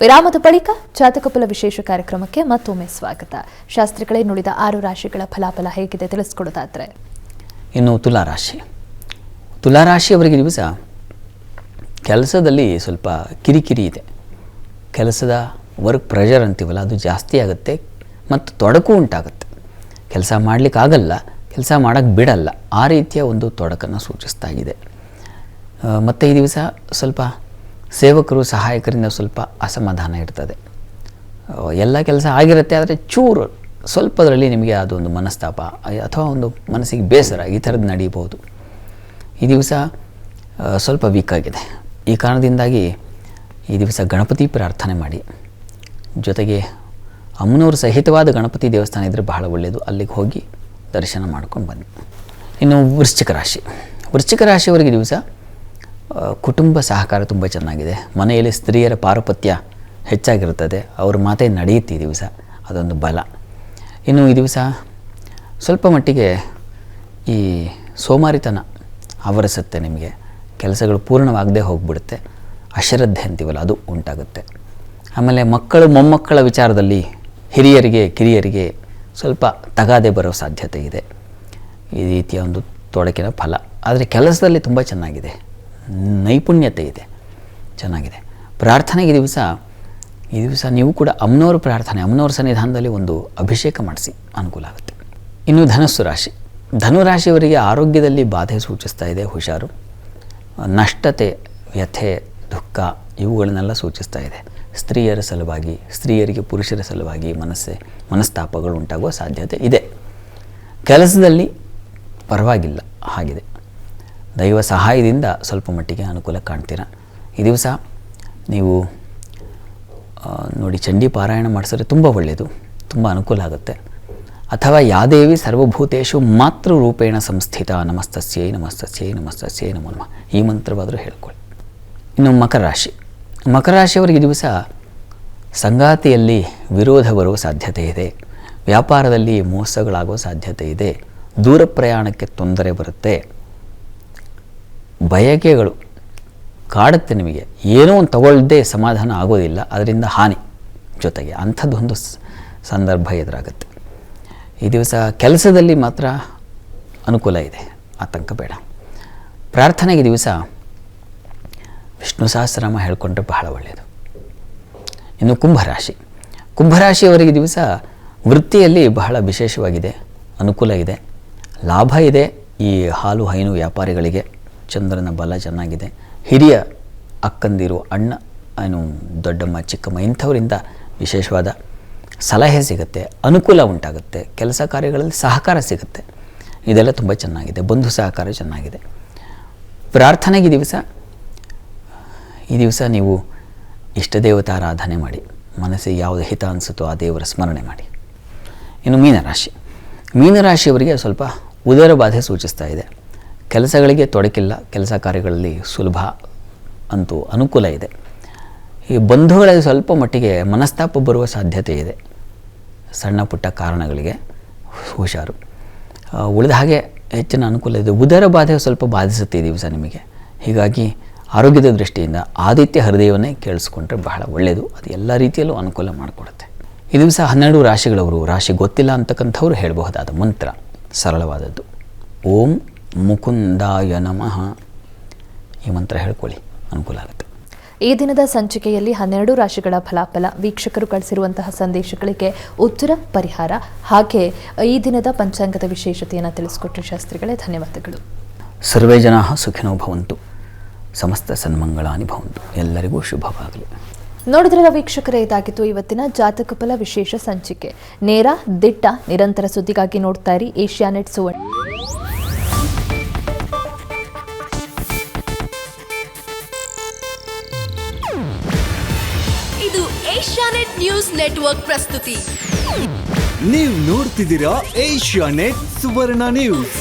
ವಿರಾಮದ ಬಳಿಕ ಜಾತಕಫಲ ವಿಶೇಷ ಕಾರ್ಯಕ್ರಮಕ್ಕೆ ಮತ್ತೊಮ್ಮೆ ಸ್ವಾಗತ. ಶಾಸ್ತ್ರಿಗಳೇ, ನುಡಿದ 6 ರಾಶಿಗಳ ಫಲಾಫಲ ಹೇಗಿದೆ ತಿಳಿಸ್ಕೊಡೋದಾದ್ರೆ? ಇನ್ನು ತುಲಾರಾಶಿಯವರಿಗೆ ದಿವಸ ಕೆಲಸದಲ್ಲಿ ಸ್ವಲ್ಪ ಕಿರಿಕಿರಿ ಇದೆ. ಕೆಲಸದ ವರ್ಕ್ ಪ್ರೆಷರ್ ಅಂತೀವಲ್ಲ, ಅದು ಜಾಸ್ತಿ ಆಗುತ್ತೆ ಮತ್ತು ತೊಡಕು ಉಂಟಾಗುತ್ತೆ. ಕೆಲಸ ಮಾಡಲಿಕ್ಕಾಗಲ್ಲ, ಕೆಲಸ ಮಾಡೋಕ್ಕೆ ಬಿಡಲ್ಲ, ಆ ರೀತಿಯ ಒಂದು ತೊಡಕನ್ನು ಸೂಚಿಸ್ತಾ ಇದೆ. ಮತ್ತು ಈ ದಿವಸ ಸ್ವಲ್ಪ ಸೇವಕರು ಸಹಾಯಕರಿಂದ ಸ್ವಲ್ಪ ಅಸಮಾಧಾನ ಇರ್ತದೆ. ಎಲ್ಲ ಕೆಲಸ ಆಗಿರುತ್ತೆ, ಆದರೆ ಚೂರು ಸ್ವಲ್ಪದರಲ್ಲಿ ನಿಮಗೆ ಅದೊಂದು ಮನಸ್ತಾಪ ಅಥವಾ ಒಂದು ಮನಸ್ಸಿಗೆ ಬೇಸರ ಈ ಥರದ್ದು ನಡೀಬೋದು. ಈ ದಿವಸ ಸ್ವಲ್ಪ ವೀಕ್ ಆಗಿದೆ. ಈ ಕಾರಣದಿಂದಾಗಿ ಈ ದಿವಸ ಗಣಪತಿ ಪ್ರಾರ್ಥನೆ ಮಾಡಿ, ಜೊತೆಗೆ ಅಮ್ಮನವರು ಸಹಿತವಾದ ಗಣಪತಿ ದೇವಸ್ಥಾನ ಇದ್ದರೆ ಬಹಳ ಒಳ್ಳೆಯದು, ಅಲ್ಲಿಗೆ ಹೋಗಿ ದರ್ಶನ ಮಾಡ್ಕೊಂಡು ಬನ್ನಿ. ಇನ್ನು ವೃಶ್ಚಿಕ ರಾಶಿಯವರಿಗೆ ದಿವಸ ಕುಟುಂಬ ಸಹಕಾರ ತುಂಬ ಚೆನ್ನಾಗಿದೆ. ಮನೆಯಲ್ಲಿ ಸ್ತ್ರೀಯರ ಪಾರುಪತ್ಯ ಹೆಚ್ಚಾಗಿರುತ್ತದೆ, ಅವ್ರ ಮಾತೇ ನಡೆಯುತ್ತೆ ಈ ದಿವಸ, ಅದೊಂದು ಬಲ. ಇನ್ನು ಈ ದಿವಸ ಸ್ವಲ್ಪ ಮಟ್ಟಿಗೆ ಈ ಸೋಮಾರಿತನ ಆವರಿಸುತ್ತೆ, ನಿಮಗೆ ಕೆಲಸಗಳು ಪೂರ್ಣವಾಗದೇ ಹೋಗಿಬಿಡುತ್ತೆ, ಅಶ್ರದ್ಧೆ ಅಂತೀವಲ್ಲ ಅದು ಉಂಟಾಗುತ್ತೆ. ಆಮೇಲೆ ಮಕ್ಕಳು ಮೊಮ್ಮಕ್ಕಳ ವಿಚಾರದಲ್ಲಿ ಹಿರಿಯರಿಗೆ ಕಿರಿಯರಿಗೆ ಸ್ವಲ್ಪ ತಗಾದೆ ಬರೋ ಸಾಧ್ಯತೆ ಇದೆ. ಈ ರೀತಿಯ ಒಂದು ತೊಡಕಿನ ಫಲ. ಆದರೆ ಕೆಲಸದಲ್ಲಿ ತುಂಬ ಚೆನ್ನಾಗಿದೆ, ನೈಪುಣ್ಯತೆ ಇದೆ, ಚೆನ್ನಾಗಿದೆ. ಪ್ರಾರ್ಥನೆಗೆ ಈ ದಿವಸ ನೀವು ಕೂಡ ಅಮ್ಮನವ್ರ ಸನ್ನಿಧಾನದಲ್ಲಿ ಒಂದು ಅಭಿಷೇಕ ಮಾಡಿಸಿ, ಅನುಕೂಲ ಆಗುತ್ತೆ. ಇನ್ನು ಧನುರಾಶಿಯವರಿಗೆ ಆರೋಗ್ಯದಲ್ಲಿ ಬಾಧೆ ಸೂಚಿಸ್ತಾ ಇದೆ, ಹುಷಾರು. ನಷ್ಟತೆ, ವ್ಯಥೆ, ದುಃಖ ಇವುಗಳನ್ನೆಲ್ಲ ಸೂಚಿಸ್ತಾ ಇದೆ. ಸ್ತ್ರೀಯರ ಸಲುವಾಗಿ, ಸ್ತ್ರೀಯರಿಗೆ ಪುರುಷರ ಸಲುವಾಗಿ ಮನಸ್ತಾಪಗಳು ಉಂಟಾಗುವ ಸಾಧ್ಯತೆ ಇದೆ. ಕೆಲಸದಲ್ಲಿ ಪರವಾಗಿಲ್ಲ ಹಾಗಿದೆ. ದೈವ ಸಹಾಯದಿಂದ ಸ್ವಲ್ಪ ಮಟ್ಟಿಗೆ ಅನುಕೂಲ ಕಾಣ್ತೀರ. ಈ ದಿವಸ ನೀವು ನೋಡಿ ಚಂಡಿ ಪಾರಾಯಣ ಮಾಡಿಸಿದ್ರೆ ತುಂಬ ಒಳ್ಳೆಯದು, ತುಂಬ ಅನುಕೂಲ ಆಗುತ್ತೆ. ಅಥವಾ ಯಾದೇವಿ ಸರ್ವಭೂತೇಶು ಮಾತೃರೂಪೇಣ ಸಂಸ್ಥಿತ ನಮಸ್ತಸ್ಯೈ ನಮಸ್ತಸ್ಯೈ ನಮಸ್ತಸ್ಯೈ ನಮೋ ನಮಃ ಈ ಮಂತ್ರವಾದರೂ ಹೇಳ್ಕೊಳ್ಳಿ. ಇನ್ನು ಮಕರ ರಾಶಿಯವರಿಗೆ ದಿವಸ ಸಂಗಾತಿಯಲ್ಲಿ ವಿರೋಧ ಬರುವ ಸಾಧ್ಯತೆ ಇದೆ. ವ್ಯಾಪಾರದಲ್ಲಿ ಮೋಸಗಳಾಗುವ ಸಾಧ್ಯತೆ ಇದೆ. ದೂರ ಪ್ರಯಾಣಕ್ಕೆ ತೊಂದರೆ ಬರುತ್ತೆ. ಬಯಕೆಗಳು ಕಾಡುತ್ತೆ, ನಿಮಗೆ ಏನೋ ಒಂದು ತಗೊಳ್ಳದೆ ಸಮಾಧಾನ ಆಗೋದಿಲ್ಲ, ಅದರಿಂದ ಹಾನಿ ಜೊತೆಗೆ ಅಂಥದ್ದೊಂದು ಸಂದರ್ಭ ಎದುರಾಗುತ್ತೆ. ಈ ದಿವಸ ಕೆಲಸದಲ್ಲಿ ಮಾತ್ರ ಅನುಕೂಲ ಇದೆ, ಆತಂಕ ಬೇಡ. ಪ್ರಾರ್ಥನೆಗೆ ದಿವಸ ವಿಷ್ಣು ಸಹಸ್ರನಾಮ ಹೇಳಿಕೊಂಡ್ರೆ ಬಹಳ ಒಳ್ಳೆಯದು. ಇನ್ನು ಕುಂಭರಾಶಿಯವರಿಗೆ ದಿವಸ ವೃತ್ತಿಯಲ್ಲಿ ಬಹಳ ವಿಶೇಷವಾಗಿದೆ, ಅನುಕೂಲ ಇದೆ, ಲಾಭ ಇದೆ. ಈ ಹಾಲು ಹೈನು ವ್ಯಾಪಾರಿಗಳಿಗೆ ಚಂದ್ರನ ಬಲ ಚೆನ್ನಾಗಿದೆ. ಹಿರಿಯ ಅಕ್ಕಂದಿರು, ಅಣ್ಣ, ದೊಡ್ಡಮ್ಮ, ಚಿಕ್ಕಮ್ಮ ಇಂಥವರಿಂದ ವಿಶೇಷವಾದ ಸಲಹೆ ಸಿಗುತ್ತೆ, ಅನುಕೂಲ ಉಂಟಾಗುತ್ತೆ. ಕೆಲಸ ಕಾರ್ಯಗಳಲ್ಲಿ ಸಹಕಾರ ಸಿಗುತ್ತೆ, ಇದೆಲ್ಲ ತುಂಬ ಚೆನ್ನಾಗಿದೆ. ಬಂಧು ಸಹಕಾರ ಚೆನ್ನಾಗಿದೆ. ಪ್ರಾರ್ಥನೆಗೆ ಈ ದಿವಸ ನೀವು ಇಷ್ಟ ದೇವತಾರಾಧನೆ ಮಾಡಿ, ಮನಸ್ಸಿಗೆ ಯಾವುದು ಹಿತ ಅನಿಸುತ್ತೋ ಆ ದೇವರ ಸ್ಮರಣೆ ಮಾಡಿ. ಇನ್ನು ಮೀನರಾಶಿಯವರಿಗೆ ಸ್ವಲ್ಪ ಉದರ ಬಾಧೆ ಸೂಚಿಸ್ತಾ ಇದೆ. ಕೆಲಸಗಳಿಗೆ ತೊಡಕಿಲ್ಲ, ಕೆಲಸ ಕಾರ್ಯಗಳಲ್ಲಿ ಸುಲಭ ಅಂತೂ ಅನುಕೂಲ ಇದೆ. ಈ ಬಂಧುಗಳಲ್ಲಿ ಸ್ವಲ್ಪ ಮಟ್ಟಿಗೆ ಮನಸ್ತಾಪ ಬರುವ ಸಾಧ್ಯತೆ ಇದೆ, ಸಣ್ಣ ಪುಟ್ಟ ಕಾರಣಗಳಿಗೆ ಹುಷಾರು. ಉಳಿದ ಹಾಗೆ ಹೆಚ್ಚಿನ ಅನುಕೂಲ ಇದೆ. ಉದರ ಬಾಧೆ ಸ್ವಲ್ಪ ಬಾಧಿಸುತ್ತೆ ಈ ದಿವಸ ನಿಮಗೆ. ಹೀಗಾಗಿ ಆರೋಗ್ಯದ ದೃಷ್ಟಿಯಿಂದ ಆದಿತ್ಯ ಹೃದಯವನ್ನೇ ಕೇಳಿಸ್ಕೊಂಡ್ರೆ ಬಹಳ ಒಳ್ಳೆಯದು, ಅದು ಎಲ್ಲ ರೀತಿಯಲ್ಲೂ ಅನುಕೂಲ ಮಾಡಿಕೊಡುತ್ತೆ. ಈ ದಿವಸ 12 ರಾಶಿಗಳವರು, ರಾಶಿ ಗೊತ್ತಿಲ್ಲ ಅಂತಕ್ಕಂಥವ್ರು ಹೇಳಬಹುದಾದ ಮಂತ್ರ ಸರಳವಾದದ್ದು, ಓಂ ಮುಕುಂದಾಯ ನಮಃ ಈ ಮಂತ್ರ ಹೇಳ್ಕೊಳ್ಳಿ, ಅನುಕೂಲ ಆಗುತ್ತೆ. ಈ ದಿನದ ಸಂಚಿಕೆಯಲ್ಲಿ 12 ರಾಶಿಗಳ ಫಲಾಫಲ, ವೀಕ್ಷಕರು ಕಳಿಸಿರುವಂತಹ ಸಂದೇಶಗಳಿಗೆ ಉತ್ತರ, ಪರಿಹಾರ, ಹಾಗೆ ಈ ದಿನದ ಪಂಚಾಂಗದ ವಿಶೇಷತೆಯನ್ನು ತಿಳಿಸಿಕೊಟ್ಟ ಶಾಸ್ತ್ರಿಗಳೇ, ಧನ್ಯವಾದಗಳು. ಸರ್ವೇ ಜನಾಃ ಸುಖಿನೋ ಭವಂತು, ಸಮಸ್ತ ಸನ್ಮಂಗಳಾನಿ ಭವಂತು. ಎಲ್ಲರಿಗೂ ಶುಭವಾಗಲಿ. ನೋಡಿದ್ರಲ್ಲ ವೀಕ್ಷಕರೇ, ಇದಾಗಿತ್ತು ಇವತ್ತಿನ ಜಾತಕಫಲ ವಿಶೇಷ ಸಂಚಿಕೆ. ನೇರ, ದಿಟ್ಟ, ನಿರಂತರ ಸುದ್ದಿಗಾಗಿ ನೋಡ್ತಾ ಇರಿ ಏಷ್ಯಾನೆಟ್ ಸುವರ್ಣ. ಇದು ಏಷ್ಯಾನೆಟ್ ನ್ಯೂಸ್ ನೆಟ್ವರ್ಕ್ ಪ್ರಸ್ತುತಿ. ನೀವು ನೋಡ್ತಿದ್ದೀರಾ ಏಷ್ಯಾನೆಟ್ ಸುವರ್ಣ ನ್ಯೂಸ್.